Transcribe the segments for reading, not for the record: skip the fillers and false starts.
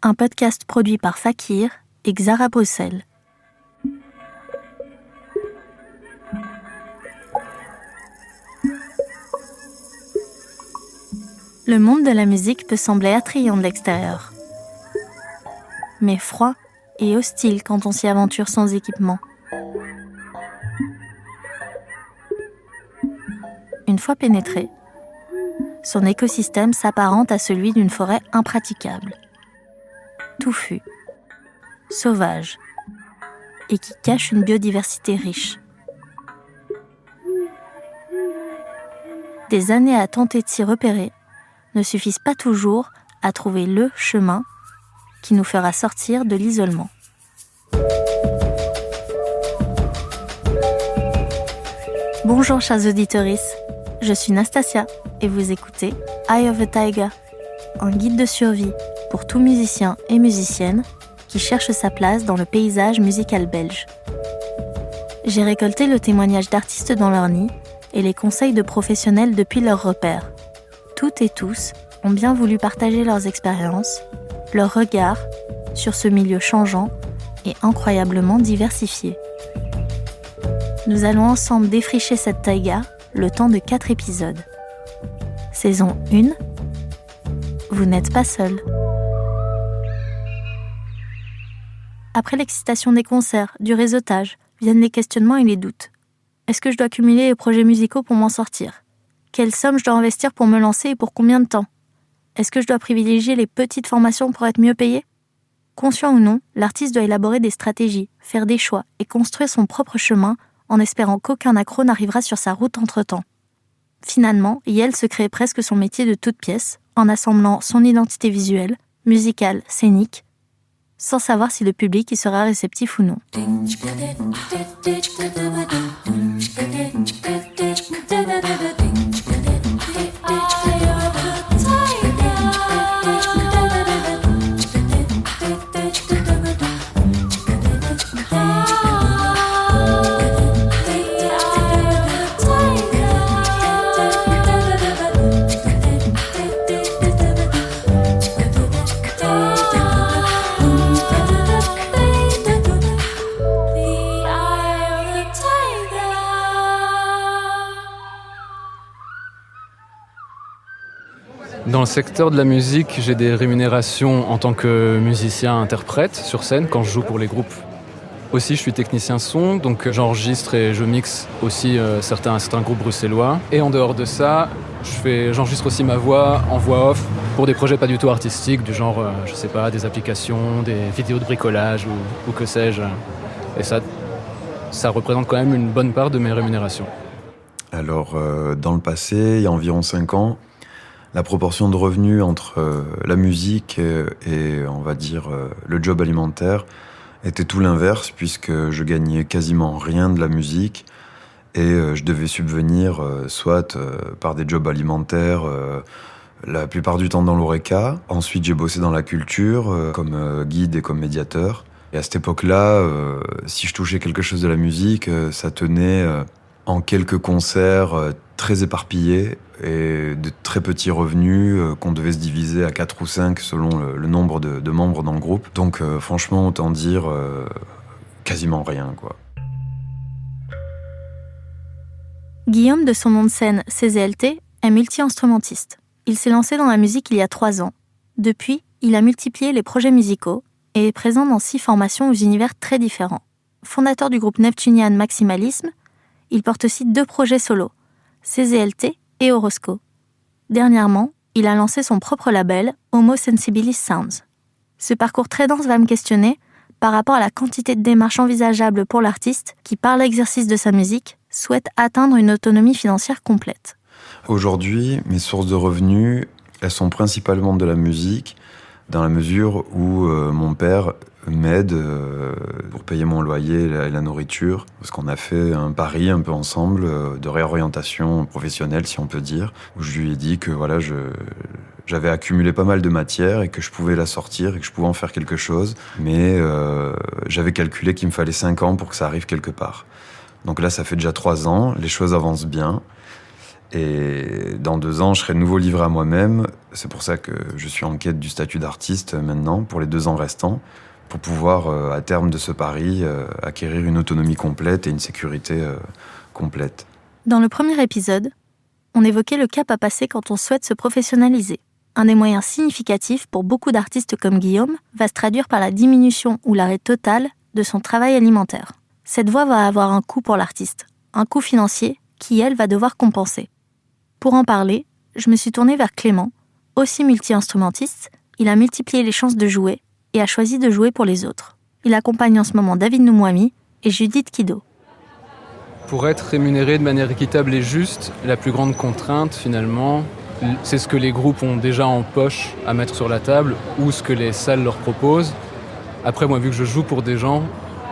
un podcast produit par Fakir et Xara Bruxelles. Le monde de la musique peut sembler attrayant de l'extérieur, mais froid et hostile quand on s'y aventure sans équipement. Une fois pénétré, son écosystème s'apparente à celui d'une forêt impraticable, touffue, sauvage, et qui cache une biodiversité riche. Des années à tenter de s'y repérer ne suffisent pas toujours à trouver le chemin qui nous fera sortir de l'isolement. Bonjour chers auditeurs, je suis Nastasia et vous écoutez Eye of a Tiger, un guide de survie pour tout musicien et musicienne qui cherche sa place dans le paysage musical belge. J'ai récolté le témoignage d'artistes dans leur nid et les conseils de professionnels depuis leur repère. Toutes et tous ont bien voulu partager leurs expériences, leurs regards sur ce milieu changeant et incroyablement diversifié. Nous allons ensemble défricher cette taïga le temps de 4 épisodes. Saison 1, vous n'êtes pas seul. Après l'excitation des concerts, du réseautage, viennent les questionnements et les doutes. Est-ce que je dois cumuler les projets musicaux pour m'en sortir ? Quelle somme je dois investir pour me lancer et pour combien de temps ? Est-ce que je dois privilégier les petites formations pour être mieux payé ? Conscient ou non, l'artiste doit élaborer des stratégies, faire des choix et construire son propre chemin en espérant qu'aucun accro n'arrivera sur sa route entre-temps. Finalement, Yael se crée presque son métier de toute pièce, en assemblant son identité visuelle, musicale, scénique, sans savoir si le public y sera réceptif ou non. Dans le secteur de la musique, j'ai des rémunérations en tant que musicien-interprète sur scène quand je joue pour les groupes. Aussi, je suis technicien son, donc j'enregistre et je mixe aussi certains groupes bruxellois. Et en dehors de ça, j'enregistre aussi ma voix en voix off pour des projets pas du tout artistiques, du genre, je sais pas, des applications, des vidéos de bricolage ou que sais-je. Et ça représente quand même une bonne part de mes rémunérations. Alors, dans le passé, il y a environ 5 ans, la proportion de revenus entre la musique et on va dire, le job alimentaire était tout l'inverse, puisque je gagnais quasiment rien de la musique et je devais subvenir soit par des jobs alimentaires, la plupart du temps dans l'Horeca. Ensuite, j'ai bossé dans la culture comme guide et comme médiateur. Et à cette époque-là, si je touchais quelque chose de la musique, ça tenait en quelques concerts très éparpillés et de très petits revenus qu'on devait se diviser à 4 ou 5 selon le nombre de membres dans le groupe. Donc franchement, autant dire quasiment rien, quoi. Guillaume, de son nom de scène CZLT, est multi-instrumentiste. Il s'est lancé dans la musique il y a 3 ans. Depuis, il a multiplié les projets musicaux et est présent dans 6 formations aux univers très différents. Fondateur du groupe Neptunian Maximalisme, il porte aussi 2 projets solos, CZLT et Horosco. Dernièrement, il a lancé son propre label, Homo Sensibilis Sounds. Ce parcours très dense va me questionner par rapport à la quantité de démarches envisageables pour l'artiste qui, par l'exercice de sa musique, souhaite atteindre une autonomie financière complète. Aujourd'hui, mes sources de revenus, elles sont principalement de la musique, dans la mesure où mon père m'aide pour payer mon loyer et la nourriture, parce qu'on a fait un pari un peu ensemble de réorientation professionnelle, si on peut dire, où je lui ai dit que voilà, j'avais accumulé pas mal de matière et que je pouvais la sortir et que je pouvais en faire quelque chose, mais j'avais calculé qu'il me fallait 5 ans pour que ça arrive quelque part. Donc là, ça fait déjà 3 ans, les choses avancent bien. Et dans 2 ans, je serai de nouveau livré à moi-même. C'est pour ça que je suis en quête du statut d'artiste maintenant, pour les 2 ans restants, pour pouvoir, à terme de ce pari, acquérir une autonomie complète et une sécurité complète. Dans le premier épisode, on évoquait le cap à passer quand on souhaite se professionnaliser. Un des moyens significatifs pour beaucoup d'artistes comme Guillaume va se traduire par la diminution ou l'arrêt total de son travail alimentaire. Cette voie va avoir un coût pour l'artiste, un coût financier qui, elle, va devoir compenser. Pour en parler, je me suis tournée vers Clément. Aussi multi-instrumentiste, il a multiplié les chances de jouer et a choisi de jouer pour les autres. Il accompagne en ce moment David Noumouami et Judith Kido. Pour être rémunéré de manière équitable et juste, la plus grande contrainte finalement, c'est ce que les groupes ont déjà en poche à mettre sur la table ou ce que les salles leur proposent. Après, moi, vu que je joue pour des gens,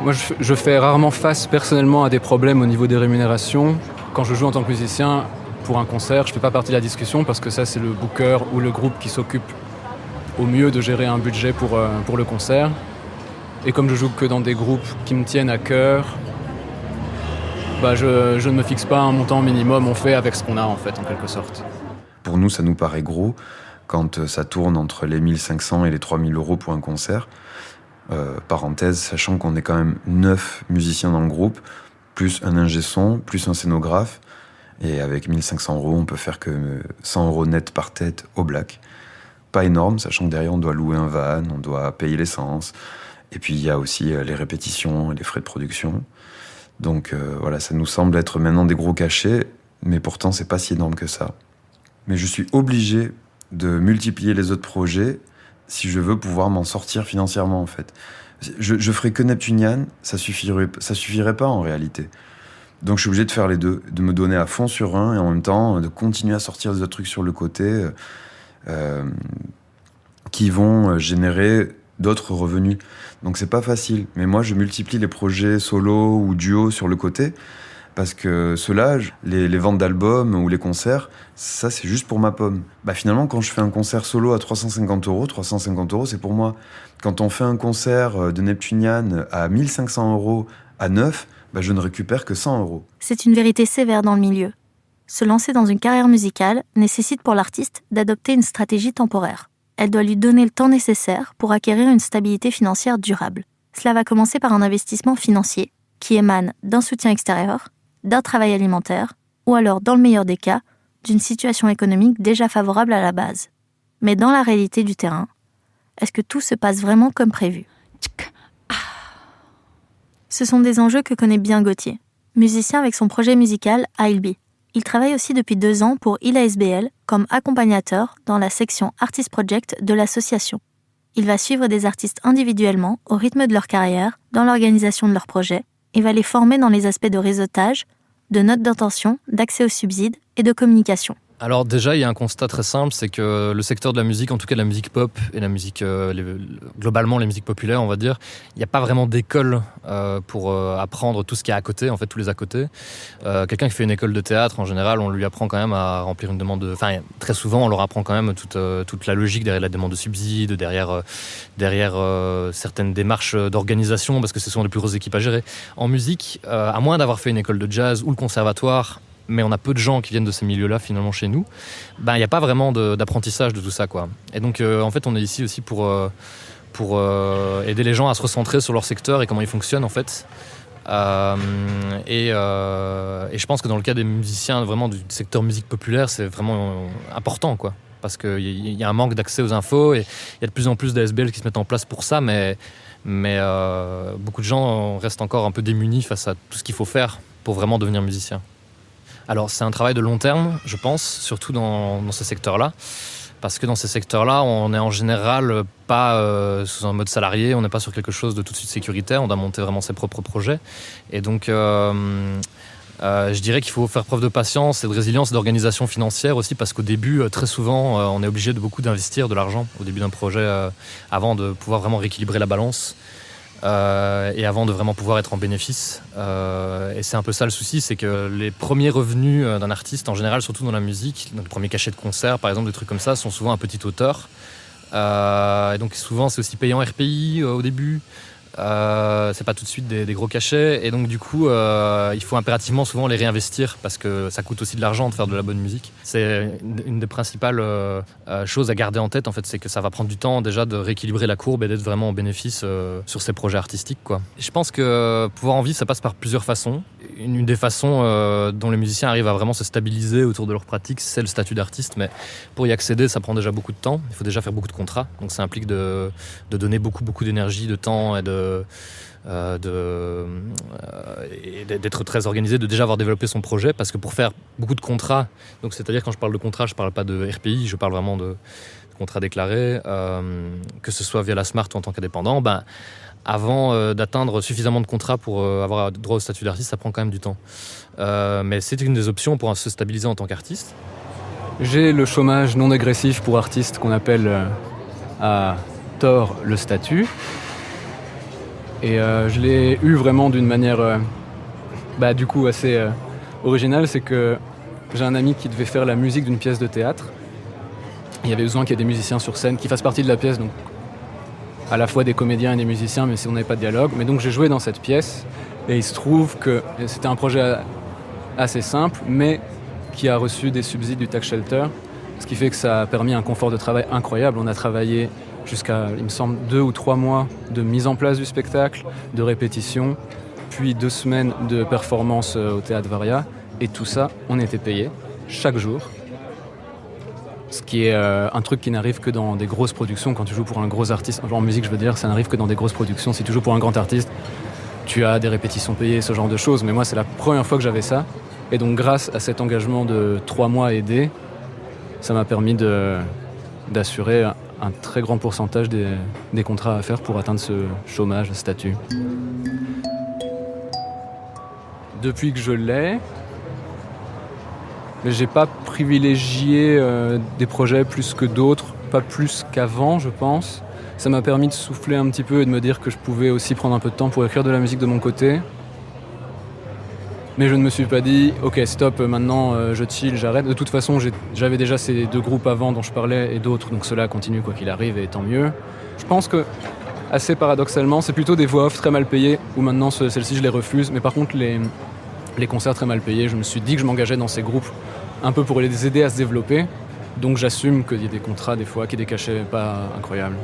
moi je fais rarement face personnellement à des problèmes au niveau des rémunérations. Quand je joue en tant que musicien, pour un concert, je ne fais pas partie de la discussion parce que ça, c'est le booker ou le groupe qui s'occupe au mieux de gérer un budget pour le concert. Et comme je joue que dans des groupes qui me tiennent à cœur, je ne me fixe pas un montant minimum, on fait avec ce qu'on a en fait, en quelque sorte. Pour nous, ça nous paraît gros quand ça tourne entre les 1500 et les 3000 euros pour un concert. Parenthèse, sachant qu'on est quand même 9 musiciens dans le groupe, plus un ingé son, plus un scénographe. Et avec 1500 euros, on peut faire que 100 euros net par tête au black. Pas énorme, sachant que derrière, on doit louer un van, on doit payer l'essence. Et puis, il y a aussi les répétitions et les frais de production. Donc voilà, ça nous semble être maintenant des gros cachets, mais pourtant, c'est pas si énorme que ça. Mais je suis obligé de multiplier les autres projets si je veux pouvoir m'en sortir financièrement, en fait. Je ferais que Neptunian, ça suffirait pas en réalité. Donc je suis obligé de faire les deux, de me donner à fond sur un et en même temps de continuer à sortir des autres trucs sur le côté qui vont générer d'autres revenus. Donc c'est pas facile. Mais moi je multiplie les projets solo ou duo sur le côté parce que ceux-là, les ventes d'albums ou les concerts, ça c'est juste pour ma pomme. Finalement quand je fais un concert solo à 350 euros, c'est pour moi. Quand on fait un concert de Neptunian à 1500 euros à 9, je ne récupère que 100 euros. C'est une vérité sévère dans le milieu. Se lancer dans une carrière musicale nécessite pour l'artiste d'adopter une stratégie temporaire. Elle doit lui donner le temps nécessaire pour acquérir une stabilité financière durable. Cela va commencer par un investissement financier qui émane d'un soutien extérieur, d'un travail alimentaire, ou alors, dans le meilleur des cas, d'une situation économique déjà favorable à la base. Mais dans la réalité du terrain, est-ce que tout se passe vraiment comme prévu ? Ce sont des enjeux que connaît bien Gauthier, musicien avec son projet musical I'll Be. Il travaille aussi depuis 2 ans pour ILASBL comme accompagnateur dans la section Artist Project de l'association. Il va suivre des artistes individuellement au rythme de leur carrière, dans l'organisation de leurs projets, et va les former dans les aspects de réseautage, de notes d'intention, d'accès aux subsides et de communication. Alors déjà, il y a un constat très simple, c'est que le secteur de la musique, en tout cas de la musique pop et la musique, globalement les musiques populaires, on va dire, il n'y a pas vraiment d'école pour apprendre tout ce qu'il y a à côté, en fait, tous les à côté. Quelqu'un qui fait une école de théâtre, en général, on lui apprend quand même à remplir une demande Enfin, très souvent, on leur apprend quand même toute la logique derrière la demande de subsides, derrière certaines démarches d'organisation, parce que ce sont les plus grosses équipes à gérer. En musique, à moins d'avoir fait une école de jazz ou le conservatoire, mais on a peu de gens qui viennent de ces milieux-là finalement chez nous, il n'y a pas vraiment d'apprentissage de tout ça, quoi. Et donc en fait on est ici aussi pour aider les gens à se recentrer sur leur secteur et comment ils fonctionnent en fait. Et je pense que dans le cas des musiciens vraiment du secteur musique populaire, c'est vraiment important, quoi. Parce qu'il y a un manque d'accès aux infos et il y a de plus en plus d'ASBL qui se mettent en place pour ça, mais beaucoup de gens restent encore un peu démunis face à tout ce qu'il faut faire pour vraiment devenir musicien. Alors c'est un travail de long terme, je pense, surtout dans ces secteurs-là, parce que dans ces secteurs-là, on est en général pas sous un mode salarié, on n'est pas sur quelque chose de tout de suite sécuritaire, on doit monter vraiment ses propres projets. Et donc je dirais qu'il faut faire preuve de patience et de résilience et d'organisation financière aussi, parce qu'au début, très souvent, on est obligé de beaucoup d'investir de l'argent au début d'un projet avant de pouvoir vraiment rééquilibrer la balance. Et avant de vraiment pouvoir être en bénéfice. Et c'est un peu ça le souci, c'est que les premiers revenus d'un artiste, en général, surtout dans la musique, donc les premiers cachets de concert, par exemple, des trucs comme ça, sont souvent à petite hauteur. Et donc souvent, c'est aussi payant RPI au début. c'est pas tout de suite des gros cachets, et donc du coup il faut impérativement souvent les réinvestir parce que ça coûte aussi de l'argent de faire de la bonne musique. C'est une des principales choses à garder en tête en fait, c'est que ça va prendre du temps déjà de rééquilibrer la courbe et d'être vraiment en bénéfice sur ces projets artistiques quoi. Je pense que pouvoir en vivre ça passe par plusieurs façons. Une des façons dont les musiciens arrivent à vraiment se stabiliser autour de leur pratique, c'est le statut d'artiste, mais pour y accéder ça prend déjà beaucoup de temps, il faut déjà faire beaucoup de contrats, donc ça implique de donner beaucoup d'énergie, de temps et et d'être très organisé, de déjà avoir développé son projet, parce que pour faire beaucoup de contrats, donc c'est-à-dire quand je parle de contrats, je parle pas de RPI, je parle vraiment de contrats déclarés, que ce soit via la Smart ou en tant qu'indépendant, avant d'atteindre suffisamment de contrats pour avoir droit au statut d'artiste, ça prend quand même du temps. Mais c'est une des options pour se stabiliser en tant qu'artiste. J'ai le chômage non agressif pour artistes qu'on appelle à tort le statut. Et je l'ai eu vraiment d'une manière du coup assez originale. C'est que j'ai un ami qui devait faire la musique d'une pièce de théâtre. Il y avait besoin qu'il y ait des musiciens sur scène qui fassent partie de la pièce, donc à la fois des comédiens et des musiciens, mais si on n'avait pas de dialogue. Mais donc j'ai joué dans cette pièce et il se trouve que c'était un projet assez simple, mais qui a reçu des subsides du tax shelter, ce qui fait que ça a permis un confort de travail incroyable. On a travaillé jusqu'à, il me semble, 2 ou 3 mois de mise en place du spectacle, de répétition, puis 2 semaines de performance au Théâtre Varia. Et tout ça, on était payé chaque jour. Ce qui est un truc qui n'arrive que dans des grosses productions. Quand tu joues pour un gros artiste, en musique je veux dire, ça n'arrive que dans des grosses productions. Si tu joues pour un grand artiste, tu as des répétitions payées, ce genre de choses. Mais moi, c'est la première fois que j'avais ça. Et donc grâce à cet engagement de 3 mois aidé, ça m'a permis d'assurer un très grand pourcentage des contrats à faire pour atteindre ce chômage, statut. Depuis que je l'ai, j'ai pas privilégié des projets plus que d'autres, pas plus qu'avant je pense. Ça m'a permis de souffler un petit peu et de me dire que je pouvais aussi prendre un peu de temps pour écrire de la musique de mon côté. Mais je ne me suis pas dit, ok stop, maintenant je chill, j'arrête. De toute façon, j'avais déjà ces 2 groupes avant dont je parlais et d'autres, donc ceux-là continuent quoi qu'il arrive et tant mieux. Je pense que, assez paradoxalement, c'est plutôt des voix off très mal payées, où maintenant celles-ci je les refuse. Mais par contre, les concerts très mal payés, je me suis dit que je m'engageais dans ces groupes un peu pour les aider à se développer. Donc j'assume qu'il y ait des contrats des fois, qu'il y ait des cachets pas incroyables.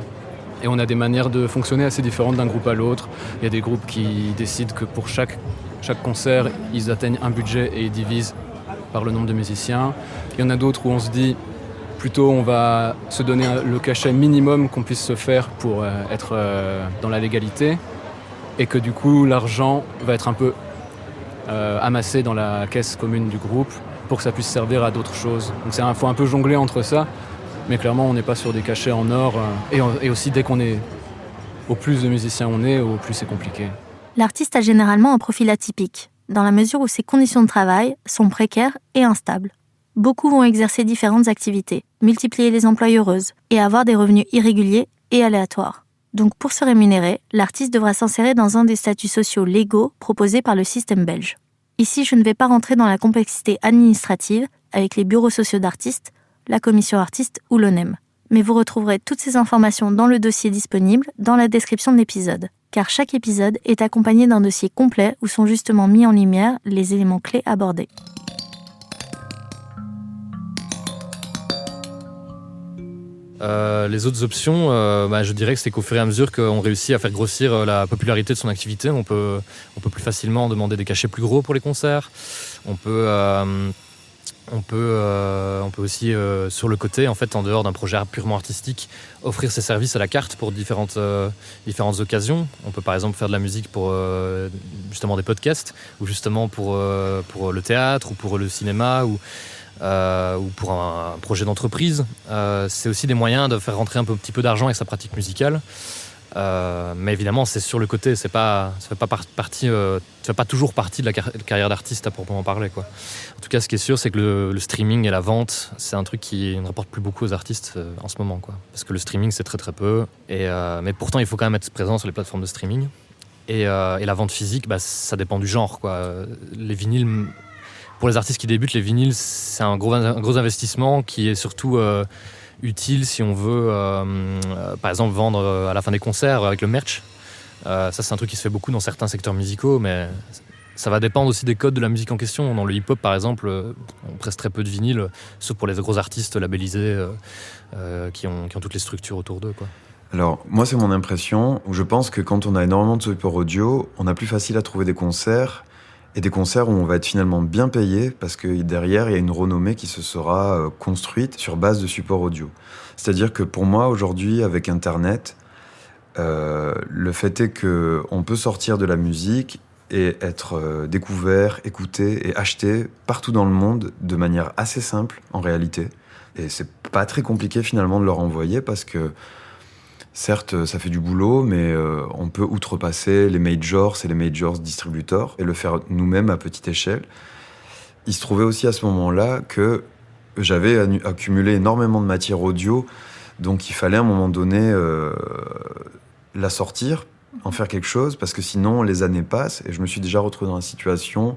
Et on a des manières de fonctionner assez différentes d'un groupe à l'autre. Il y a des groupes qui décident que pour chaque concert, ils atteignent un budget et ils divisent par le nombre de musiciens. Il y en a d'autres où on se dit, plutôt on va se donner le cachet minimum qu'on puisse se faire pour être dans la légalité. Et que du coup, l'argent va être un peu amassé dans la caisse commune du groupe pour que ça puisse servir à d'autres choses. Donc il faut un peu jongler entre ça. Mais clairement, on n'est pas sur des cachets en or. Et aussi, dès qu'on est... Au plus de musiciens on est, au plus c'est compliqué. L'artiste a généralement un profil atypique, dans la mesure où ses conditions de travail sont précaires et instables. Beaucoup vont exercer différentes activités, multiplier les emplois heureuses et avoir des revenus irréguliers et aléatoires. Donc pour se rémunérer, l'artiste devra s'insérer dans un des statuts sociaux légaux proposés par le système belge. Ici, je ne vais pas rentrer dans la complexité administrative avec les bureaux sociaux d'artistes, la commission artiste ou l'ONEM. Mais vous retrouverez toutes ces informations dans le dossier disponible dans la description de l'épisode, car chaque épisode est accompagné d'un dossier complet où sont justement mis en lumière les éléments clés abordés. Les autres options, je dirais que c'est qu'au fur et à mesure qu'on réussit à faire grossir la popularité de son activité, on peut plus facilement demander des cachets plus gros pour les concerts. On peut aussi, sur le côté, en fait, en dehors d'un projet purement artistique, offrir ses services à la carte pour différentes occasions. On peut par exemple faire de la musique pour justement des podcasts, ou justement pour le théâtre, ou pour le cinéma, ou pour un projet d'entreprise. C'est aussi des moyens de faire rentrer un petit peu d'argent avec sa pratique musicale. Mais évidemment, c'est sur le côté, ça fait pas toujours partie de la carrière d'artiste à proprement parler, quoi. En tout cas, ce qui est sûr, c'est que le streaming et la vente, c'est un truc qui ne rapporte plus beaucoup aux artistes en ce moment, quoi. Parce que le streaming, c'est très très peu. Mais pourtant, il faut quand même être présent sur les plateformes de streaming. Et la vente physique, ça dépend du genre, quoi. Les vinyles, pour les artistes qui débutent, les vinyles, c'est un gros investissement qui est surtout utile si on veut, par exemple, vendre à la fin des concerts avec le merch. Ça, c'est un truc qui se fait beaucoup dans certains secteurs musicaux, mais ça va dépendre aussi des codes de la musique en question. Dans le hip-hop, par exemple, on presse très peu de vinyle, sauf pour les gros artistes labellisés qui ont toutes les structures autour d'eux, quoi. Alors, moi, c'est mon impression, où je pense que quand on a énormément de support audio, on a plus facile à trouver des concerts, et des concerts où on va être finalement bien payé, parce que derrière, il y a une renommée qui se sera construite sur base de support audio. C'est-à-dire que pour moi, aujourd'hui, avec Internet, le fait est qu'on peut sortir de la musique et être découvert, écouté et acheté partout dans le monde de manière assez simple, en réalité. Et c'est pas très compliqué, finalement, de leur envoyer, parce que certes, ça fait du boulot, mais on peut outrepasser les majors et les majors distributeurs et le faire nous-mêmes à petite échelle. Il se trouvait aussi à ce moment-là que j'avais accumulé énormément de matière audio, donc il fallait à un moment donné la sortir, en faire quelque chose, parce que sinon les années passent et je me suis déjà retrouvé dans la situation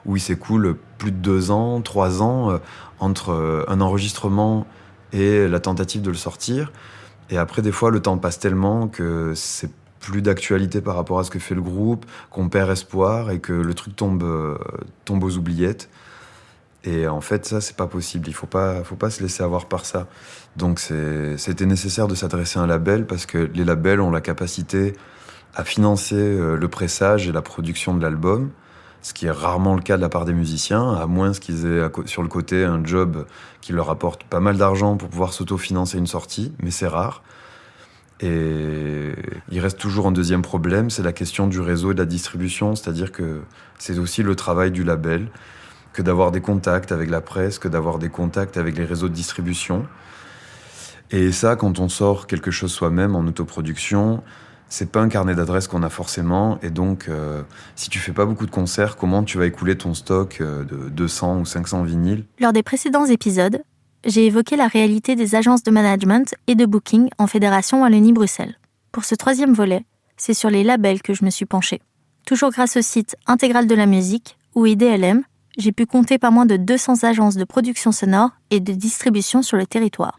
où il s'écoule plus de 2 ans, 3 ans entre un enregistrement et la tentative de le sortir. Et après, des fois, le temps passe tellement que c'est plus d'actualité par rapport à ce que fait le groupe, qu'on perd espoir et que le truc tombe aux oubliettes. Et en fait, ça, c'est pas possible. Il faut pas se laisser avoir par ça. Donc, c'était nécessaire de s'adresser à un label parce que les labels ont la capacité à financer le pressage et la production de l'album, ce qui est rarement le cas de la part des musiciens, à moins qu'ils aient sur le côté un job qui leur apporte pas mal d'argent pour pouvoir s'autofinancer une sortie, mais c'est rare. Et il reste toujours un deuxième problème, c'est la question du réseau et de la distribution, c'est-à-dire que c'est aussi le travail du label, que d'avoir des contacts avec la presse, que d'avoir des contacts avec les réseaux de distribution. Et ça, quand on sort quelque chose soi-même en autoproduction, c'est pas un carnet d'adresses qu'on a forcément, et donc si tu fais pas beaucoup de concerts, comment tu vas écouler ton stock de 200 ou 500 vinyles ? Lors des précédents épisodes, j'ai évoqué la réalité des agences de management et de booking en Fédération Wallonie-Bruxelles. Pour ce 3e volet, c'est sur les labels que je me suis penchée. Toujours grâce au site Intégral de la musique, ou IDLM, j'ai pu compter pas moins de 200 agences de production sonore et de distribution sur le territoire.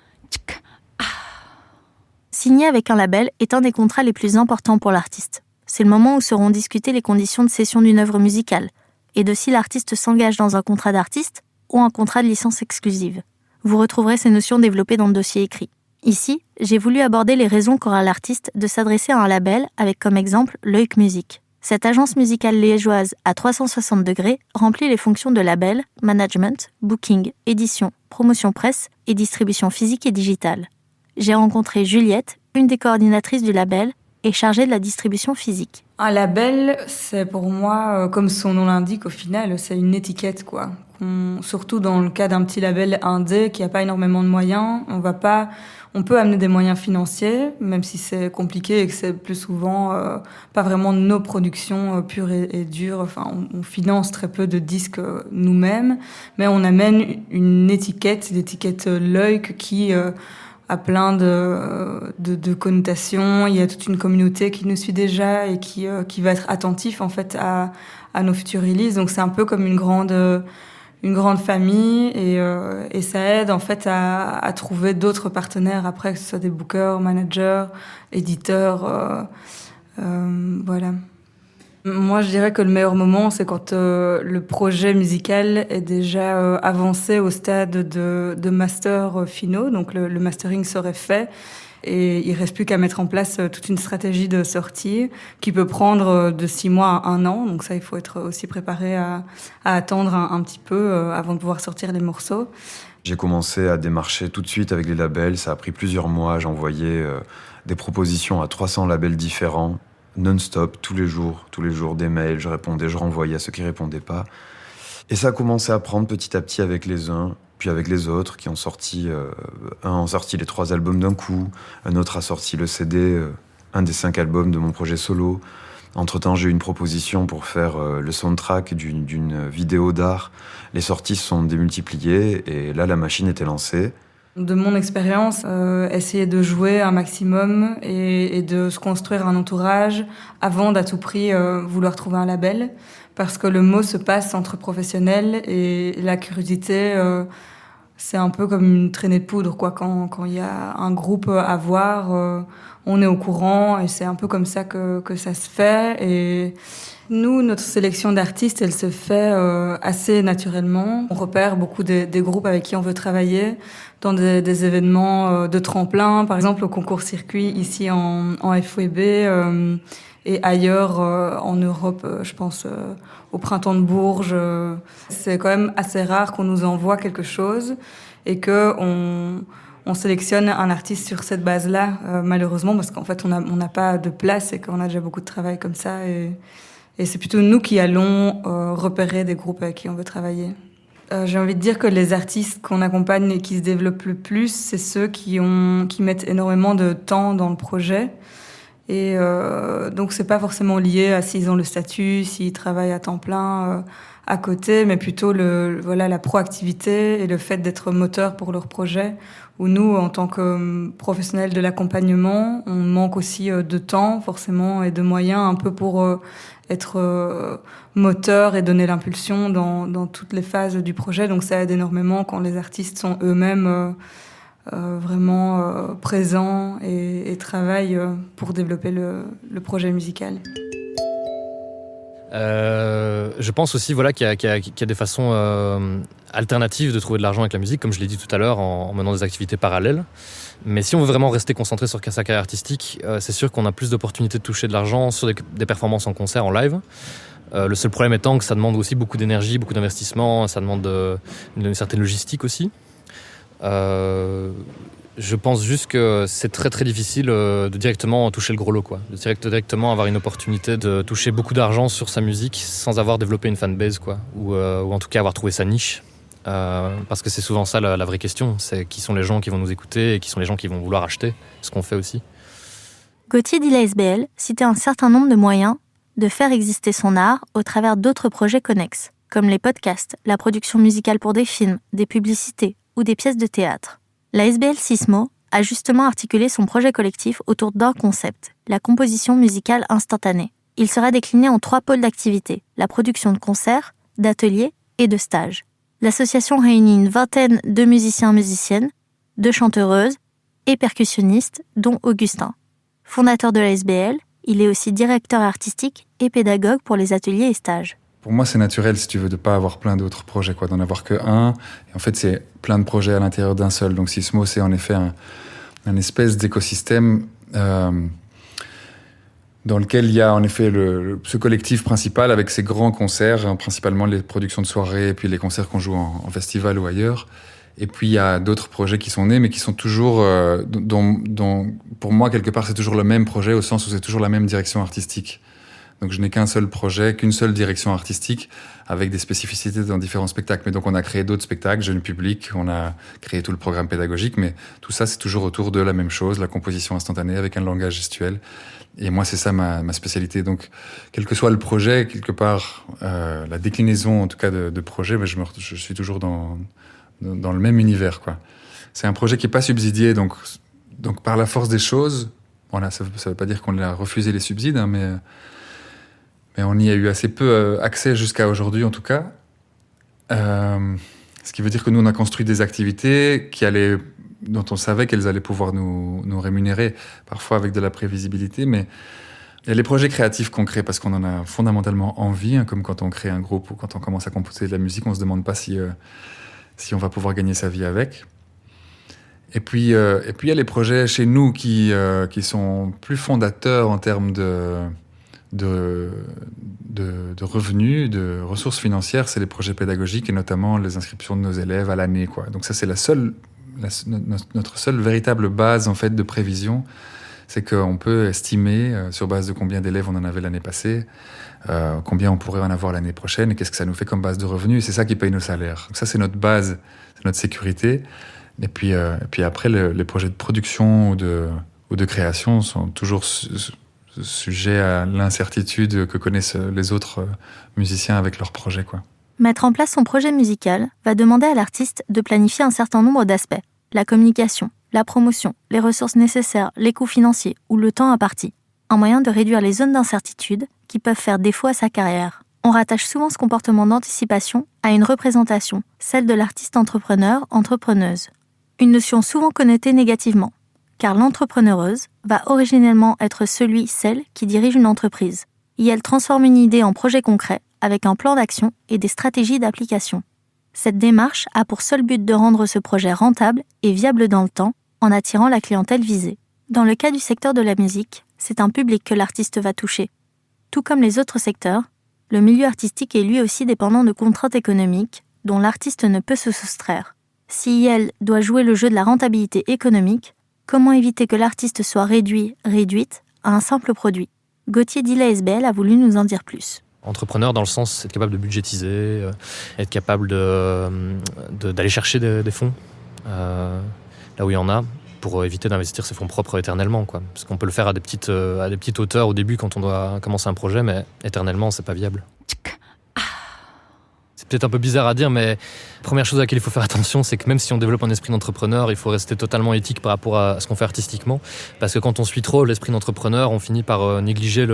Signer avec un label est un des contrats les plus importants pour l'artiste. C'est le moment où seront discutées les conditions de cession d'une œuvre musicale, et de si l'artiste s'engage dans un contrat d'artiste ou un contrat de licence exclusive. Vous retrouverez ces notions développées dans le dossier écrit. Ici, j'ai voulu aborder les raisons qu'aura l'artiste de s'adresser à un label avec comme exemple Loïc Music. Cette agence musicale liégeoise à 360 degrés remplit les fonctions de label, management, booking, édition, promotion presse et distribution physique et digitale. J'ai rencontré Juliette, une des coordinatrices du label, et chargée de la distribution physique. Un label, c'est pour moi, comme son nom l'indique, au final, c'est une étiquette, quoi. Surtout dans le cas d'un petit label indé qui n'a pas énormément de moyens, on peut amener des moyens financiers, même si c'est compliqué et que c'est plus souvent pas vraiment nos productions pures et dures. Enfin, on finance très peu de disques nous-mêmes, mais on amène une étiquette, l'étiquette Loïc qui a plein de connotations. Il y a toute une communauté qui nous suit déjà et qui va être attentif en fait à nos futures releases. Donc c'est un peu comme une grande famille et ça aide en fait à trouver d'autres partenaires après, que ce soit des bookers, managers, éditeurs, voilà. Moi, je dirais que le meilleur moment, c'est quand le projet musical est déjà avancé au stade de master finaux, donc le mastering serait fait. Et il reste plus qu'à mettre en place toute une stratégie de sortie qui peut prendre de 6 mois à 1 an. Donc ça, il faut être aussi préparé à attendre un petit peu avant de pouvoir sortir les morceaux. J'ai commencé à démarcher tout de suite avec les labels. Ça a pris plusieurs mois. J'envoyais des propositions à 300 labels différents, non-stop, tous les jours, des mails. Je répondais, je renvoyais à ceux qui répondaient pas. Et ça a commencé à prendre petit à petit avec les uns, puis avec les autres qui ont sorti, un a sorti les 3 albums d'un coup, un autre a sorti le CD, un des 5 albums de mon projet solo. Entre-temps, j'ai eu une proposition pour faire le soundtrack d'une vidéo d'art. Les sorties se sont démultipliées et là, la machine était lancée. De mon expérience, essayer de jouer un maximum et de se construire un entourage avant d'à tout prix vouloir trouver un label. Parce que le mot se passe entre professionnels et la curiosité, c'est un peu comme une traînée de poudre, quoi. Quand il y a un groupe à voir, on est au courant et c'est un peu comme ça que ça se fait. Et nous, notre sélection d'artistes, elle se fait assez naturellement. On repère beaucoup des groupes avec qui on veut travailler dans des événements de tremplin, par exemple au concours circuit ici en FWB et ailleurs en Europe, je pense au Printemps de Bourges. C'est quand même assez rare qu'on nous envoie quelque chose et que on sélectionne un artiste sur cette base-là, malheureusement, parce qu'en fait, on n'a pas de place et qu'on a déjà beaucoup de travail comme ça. Et c'est plutôt nous qui allons repérer des groupes avec qui on veut travailler. J'ai envie de dire que les artistes qu'on accompagne et qui se développent le plus, c'est ceux qui mettent énormément de temps dans le projet. Et donc, c'est pas forcément lié à s'ils ont le statut, s'ils travaillent à temps plein à côté, mais plutôt la proactivité et le fait d'être moteur pour leur projet. Où nous, en tant que professionnels de l'accompagnement, on manque aussi de temps, forcément, et de moyens un peu pour être moteur et donner l'impulsion dans toutes les phases du projet. Donc ça aide énormément quand les artistes sont eux-mêmes vraiment présents et travaillent pour développer le projet musical. Je pense aussi qu'il y a des façons alternatives de trouver de l'argent avec la musique, comme je l'ai dit tout à l'heure, en menant des activités parallèles. Mais si on veut vraiment rester concentré sur sa carrière artistique, c'est sûr qu'on a plus d'opportunités de toucher de l'argent sur des performances en concert, en live. Le seul problème étant que ça demande aussi beaucoup d'énergie, beaucoup d'investissement, ça demande une certaine logistique aussi. Je pense juste que c'est très très difficile de directement toucher le gros lot, quoi. De directement avoir une opportunité de toucher beaucoup d'argent sur sa musique sans avoir développé une fanbase, quoi. Ou en tout cas avoir trouvé sa niche. Parce que c'est souvent ça la vraie question, c'est qui sont les gens qui vont nous écouter et qui sont les gens qui vont vouloir acheter ce qu'on fait aussi. Gauthier dit l'ASBL citait un certain nombre de moyens de faire exister son art au travers d'autres projets connexes, comme les podcasts, la production musicale pour des films, des publicités ou des pièces de théâtre. L'ASBL Sismo a justement articulé son projet collectif autour d'un concept, la composition musicale instantanée. Il sera décliné en 3 pôles d'activité, la production de concerts, d'ateliers et de stages. L'association réunit une vingtaine de musiciens-musiciennes, de chanteuses et percussionnistes, dont Augustin. Fondateur de l'ASBL, il est aussi directeur artistique et pédagogue pour les ateliers et stages. Pour moi, c'est naturel, si tu veux, de pas avoir plein d'autres projets, quoi, d'en avoir que un. Et en fait, c'est plein de projets à l'intérieur d'un seul. Donc, Sismo, c'est en effet un espèce d'écosystème dans lequel il y a en effet ce collectif principal avec ses grands concerts, hein, principalement les productions de soirée, et puis les concerts qu'on joue en festival ou ailleurs. Et puis, il y a d'autres projets qui sont nés, mais qui sont toujours, dont, pour moi, quelque part, c'est toujours le même projet, au sens où c'est toujours la même direction artistique. Donc je n'ai qu'un seul projet, qu'une seule direction artistique, avec des spécificités dans différents spectacles. Mais donc on a créé d'autres spectacles, jeune public, on a créé tout le programme pédagogique, mais tout ça c'est toujours autour de la même chose, la composition instantanée avec un langage gestuel. Et moi c'est ça ma spécialité. Donc quel que soit le projet, quelque part, la déclinaison en tout cas de projet, mais je suis toujours dans le même univers, quoi. C'est un projet qui n'est pas subsidié, donc par la force des choses, voilà, ça ne veut pas dire qu'on a refusé les subsides, hein, mais on y a eu assez peu accès jusqu'à aujourd'hui, en tout cas. Ce qui veut dire que nous, on a construit des activités dont on savait qu'elles allaient pouvoir nous rémunérer, parfois avec de la prévisibilité. Mais il y a les projets créatifs qu'on crée parce qu'on en a fondamentalement envie, hein, comme quand on crée un groupe ou quand on commence à composer de la musique, on ne se demande pas si on va pouvoir gagner sa vie avec. Et puis il y a les projets chez nous qui sont plus fondateurs en termes de revenus, de ressources financières, c'est les projets pédagogiques et notamment les inscriptions de nos élèves à l'année, quoi. Donc ça, c'est notre seule véritable base en fait de prévision, c'est qu'on peut estimer sur base de combien d'élèves on en avait l'année passée, combien on pourrait en avoir l'année prochaine et qu'est-ce que ça nous fait comme base de revenus. C'est ça qui paye nos salaires. Donc ça, c'est notre base, c'est notre sécurité. Et puis après, les projets de production ou de création sont toujours sujet à l'incertitude que connaissent les autres musiciens avec leurs projets, quoi. Mettre en place son projet musical va demander à l'artiste de planifier un certain nombre d'aspects. La communication, la promotion, les ressources nécessaires, les coûts financiers ou le temps imparti. Un moyen de réduire les zones d'incertitude qui peuvent faire défaut à sa carrière. On rattache souvent ce comportement d'anticipation à une représentation, celle de l'artiste entrepreneur, entrepreneuse. Une notion souvent connotée négativement, car l'entrepreneureuse va originellement être celle qui dirige une entreprise. Et elle transforme une idée en projet concret avec un plan d'action et des stratégies d'application. Cette démarche a pour seul but de rendre ce projet rentable et viable dans le temps en attirant la clientèle visée. Dans le cas du secteur de la musique, c'est un public que l'artiste va toucher. Tout comme les autres secteurs, le milieu artistique est lui aussi dépendant de contraintes économiques dont l'artiste ne peut se soustraire. Si elle doit jouer le jeu de la rentabilité économique, comment éviter que l'artiste soit réduite à un simple produit? Gauthier d'ILA-SBL a voulu nous en dire plus. Entrepreneur dans le sens être capable de budgétiser, être capable d'aller chercher des fonds là où il y en a, pour éviter d'investir ses fonds propres éternellement, quoi. Parce qu'on peut le faire à des petites hauteurs au début quand on doit commencer un projet, mais éternellement, c'est pas viable. C'est peut-être un peu bizarre à dire, mais première chose à laquelle il faut faire attention, c'est que même si on développe un esprit d'entrepreneur, il faut rester totalement éthique par rapport à ce qu'on fait artistiquement. Parce que quand on suit trop l'esprit d'entrepreneur, on finit par négliger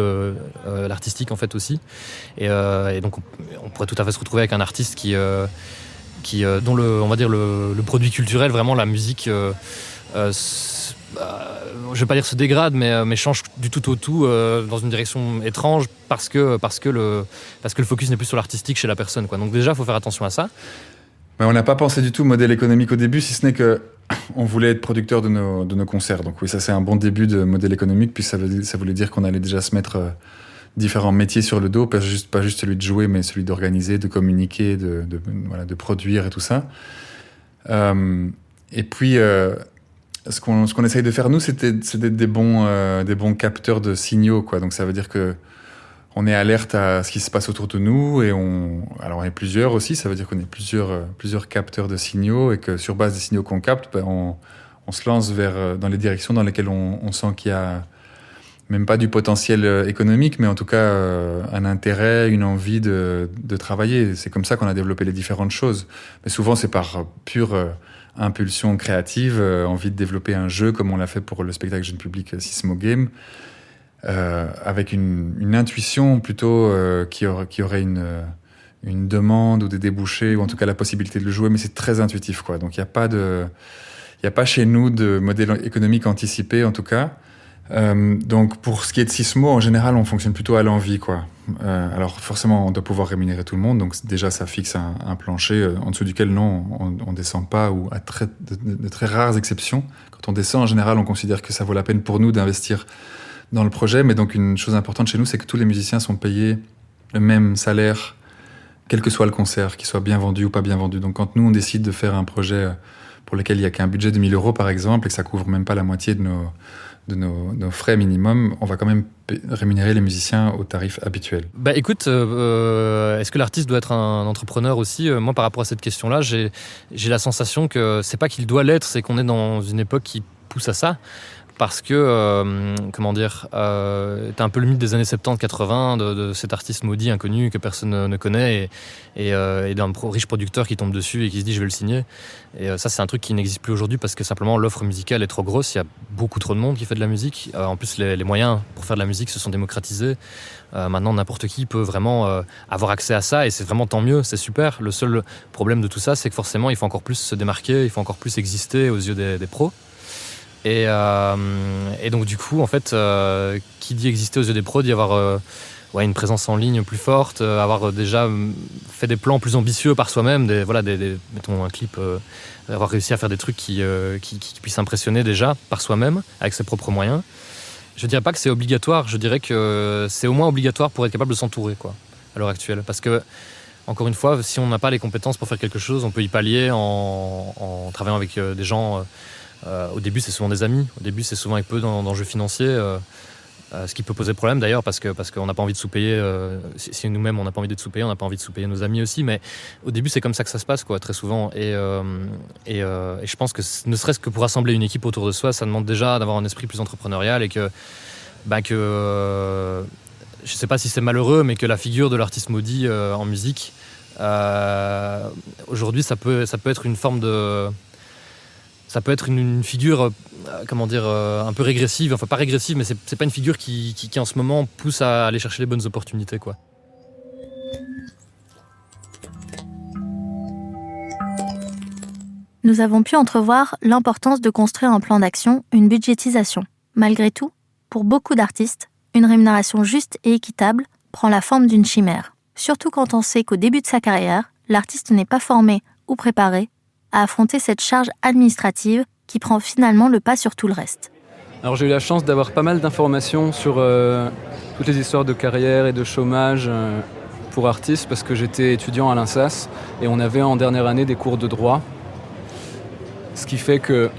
l'artistique en fait aussi. Et donc on pourrait tout à fait se retrouver avec un artiste dont on va dire le produit culturel, vraiment la musique, je vais pas dire se dégrade, mais change du tout au tout dans une direction étrange parce que le focus n'est plus sur l'artistique chez la personne, quoi. Donc déjà, il faut faire attention à ça. Mais on n'a pas pensé du tout modèle économique au début, si ce n'est que on voulait être producteur de nos concerts. Donc oui, ça c'est un bon début de modèle économique, puis ça voulait dire qu'on allait déjà se mettre différents métiers sur le dos, pas juste celui de jouer, mais celui d'organiser, de communiquer, de produire et tout ça. Et puis ce qu'on essaye de faire, nous, c'est d'être des bons capteurs de signaux, quoi. Donc ça veut dire que on est alerte à ce qui se passe autour de nous, et on est plusieurs aussi. Ça veut dire qu'on est plusieurs capteurs de signaux, et que sur base des signaux qu'on capte, on se lance dans les directions dans lesquelles on sent qu'il y a même pas du potentiel économique, mais en tout cas un intérêt, une envie de travailler. C'est comme ça qu'on a développé les différentes choses. Mais souvent, c'est par pure impulsion créative, envie de développer un jeu, comme on l'a fait pour le spectacle jeune public Sismo Game, avec une intuition plutôt qui aurait une demande ou des débouchés, ou en tout cas la possibilité de le jouer, mais c'est très intuitif, quoi. Donc il n'y a pas chez nous de modèle économique anticipé, en tout cas. Donc pour ce qui est de Sismo, en général, on fonctionne plutôt à l'envie, quoi. Alors forcément, on doit pouvoir rémunérer tout le monde, donc déjà ça fixe un plancher en dessous duquel non, on descend pas, ou à de très rares exceptions. Quand on descend, en général, on considère que ça vaut la peine pour nous d'investir dans le projet. Mais donc une chose importante chez nous, c'est que tous les musiciens sont payés le même salaire, quel que soit le concert, qu'il soit bien vendu ou pas bien vendu. Donc quand nous, on décide de faire un projet pour lequel il n'y a qu'un budget de 1 000 €, par exemple, et que ça couvre même pas la moitié de nos frais minimum, on va quand même rémunérer les musiciens au tarif habituel. Bah écoute, est-ce que l'artiste doit être un entrepreneur aussi ? Moi, par rapport à cette question-là, j'ai la sensation que c'est pas qu'il doit l'être, c'est qu'on est dans une époque qui pousse à ça. Parce que, t'as un peu le mythe des années 70-80 de cet artiste maudit, inconnu, que personne ne connaît, et d'un riche producteur qui tombe dessus et qui se dit « je vais le signer ». Et ça, c'est un truc qui n'existe plus aujourd'hui parce que simplement l'offre musicale est trop grosse, il y a beaucoup trop de monde qui fait de la musique. En plus, les moyens pour faire de la musique se sont démocratisés. Maintenant, n'importe qui peut vraiment avoir accès à ça, et c'est vraiment tant mieux, c'est super. Le seul problème de tout ça, c'est que forcément, il faut encore plus se démarquer, il faut encore plus exister aux yeux des pros. Et donc du coup, en fait, qui dit exister aux yeux des pros, dit avoir une présence en ligne plus forte, avoir déjà fait des plans plus ambitieux par soi-même, mettons un clip, avoir réussi à faire des trucs qui puissent impressionner déjà par soi-même, avec ses propres moyens. Je dirais pas que c'est obligatoire, je dirais que c'est au moins obligatoire pour être capable de s'entourer, quoi, à l'heure actuelle. Parce que, encore une fois, si on n'a pas les compétences pour faire quelque chose, on peut y pallier en travaillant avec des gens. Au début, c'est souvent des amis. Au début, c'est souvent avec peu d'enjeux financiers. Ce qui peut poser problème d'ailleurs, parce qu'on n'a pas envie de sous-payer. Si nous-mêmes, on n'a pas envie d'être sous-payés, on n'a pas envie de sous-payer nos amis aussi. Mais au début, c'est comme ça que ça se passe, quoi, très souvent. Et je pense que ne serait-ce que pour rassembler une équipe autour de soi, ça demande déjà d'avoir un esprit plus entrepreneurial, et que je sais pas si c'est malheureux, mais que la figure de l'artiste maudit en musique, aujourd'hui, ça peut être une forme de... Ça peut être une figure, un peu régressive. Enfin, pas régressive, mais c'est pas une figure qui en ce moment pousse à aller chercher les bonnes opportunités, quoi. Nous avons pu entrevoir l'importance de construire un plan d'action, une budgétisation. Malgré tout, pour beaucoup d'artistes, une rémunération juste et équitable prend la forme d'une chimère. Surtout quand on sait qu'au début de sa carrière, l'artiste n'est pas formé ou préparé à affronter cette charge administrative qui prend finalement le pas sur tout le reste. Alors j'ai eu la chance d'avoir pas mal d'informations sur toutes les histoires de carrière et de chômage pour artistes parce que j'étais étudiant à l'INSAS et on avait en dernière année des cours de droit. Ce qui fait que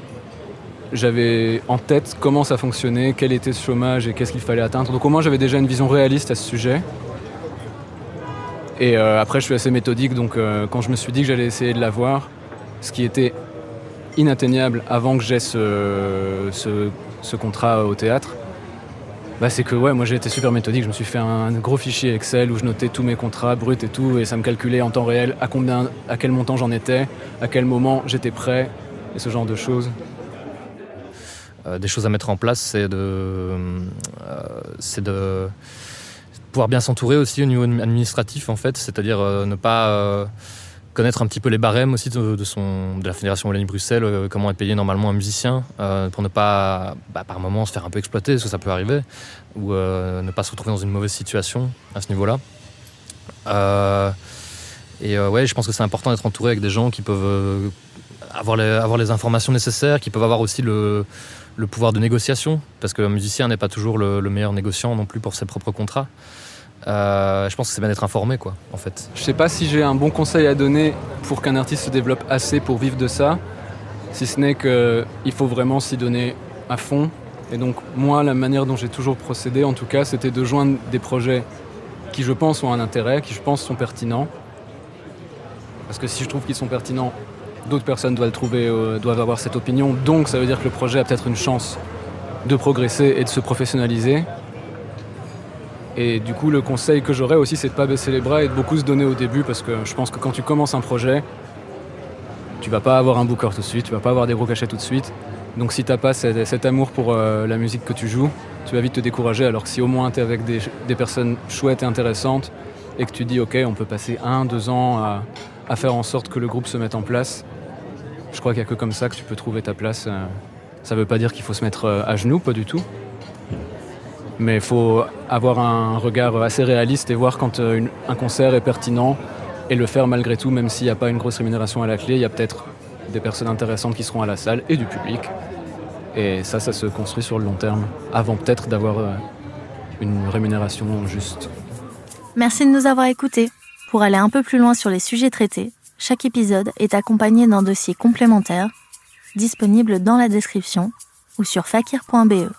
j'avais en tête comment ça fonctionnait, quel était ce chômage et qu'est-ce qu'il fallait atteindre. Donc au moins j'avais déjà une vision réaliste à ce sujet. Et après je suis assez méthodique, donc quand je me suis dit que j'allais essayer de l'avoir, ce qui était inatteignable avant que j'aie ce contrat au théâtre, c'est que moi j'ai été super méthodique. Je me suis fait un gros fichier Excel où je notais tous mes contrats bruts et tout, et ça me calculait en temps réel à quel montant j'en étais, à quel moment j'étais prêt, et ce genre de choses. Des choses à mettre en place, c'est de pouvoir bien s'entourer aussi au niveau administratif, en fait, c'est-à-dire ne pas connaître un petit peu les barèmes aussi de la Fédération Wallonie-Bruxelles, comment est payé normalement un musicien, pour ne pas, par moment, se faire un peu exploiter, parce que ça peut arriver, ou ne pas se retrouver dans une mauvaise situation à ce niveau-là. Je pense que c'est important d'être entouré avec des gens qui peuvent avoir les informations nécessaires, qui peuvent avoir aussi le pouvoir de négociation, parce qu'un musicien n'est pas toujours le meilleur négociant non plus pour ses propres contrats. Je pense que c'est bien d'être informé, quoi, en fait. Je sais pas si j'ai un bon conseil à donner pour qu'un artiste se développe assez pour vivre de ça, si ce n'est qu'il faut vraiment s'y donner à fond. Et donc moi, la manière dont j'ai toujours procédé, en tout cas, c'était de joindre des projets qui, je pense, ont un intérêt, qui, je pense, sont pertinents. Parce que si je trouve qu'ils sont pertinents, d'autres personnes doivent avoir cette opinion. Donc ça veut dire que le projet a peut-être une chance de progresser et de se professionnaliser. Et du coup, le conseil que j'aurais aussi, c'est de ne pas baisser les bras et de beaucoup se donner au début, parce que je pense que quand tu commences un projet, tu vas pas avoir un booker tout de suite, tu vas pas avoir des gros cachets tout de suite. Donc si t'as pas cet amour pour la musique que tu joues, tu vas vite te décourager, alors que si au moins t'es avec des personnes chouettes et intéressantes et que tu dis ok, on peut passer 1-2 ans à faire en sorte que le groupe se mette en place, je crois qu'il n'y a que comme ça que tu peux trouver ta place. Ça veut pas dire qu'il faut se mettre à genoux, pas du tout. Mais il faut avoir un regard assez réaliste et voir quand un concert est pertinent et le faire malgré tout, même s'il n'y a pas une grosse rémunération à la clé. Il y a peut-être des personnes intéressantes qui seront à la salle et du public. Et ça se construit sur le long terme, avant peut-être d'avoir une rémunération juste. Merci de nous avoir écoutés. Pour aller un peu plus loin sur les sujets traités, chaque épisode est accompagné d'un dossier complémentaire, disponible dans la description ou sur fakir.be.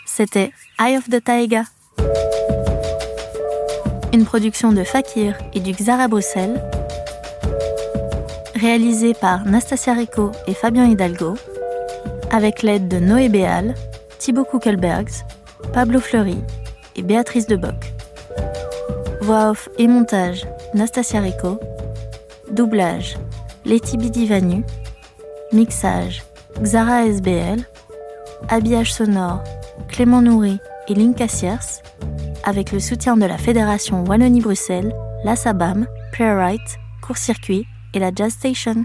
C'était Eye of the Taiga, une production de Fakir et du Xara Bruxelles, réalisée par Nastasia Rico et Fabien Hidalgo, avec l'aide de Noé Béal, Thibaut Kuckelbergs, Pablo Fleury et Béatrice Deboc. Voix off et montage, Nastasia Rico. Doublage, Letty Bidivanu. Mixage, Xara SBL. Habillage sonore, Clément Nourry et Linka Sierce, avec le soutien de la Fédération Wallonie-Bruxelles, la SABAM, Playwright, Court Circuit et la Jazz Station.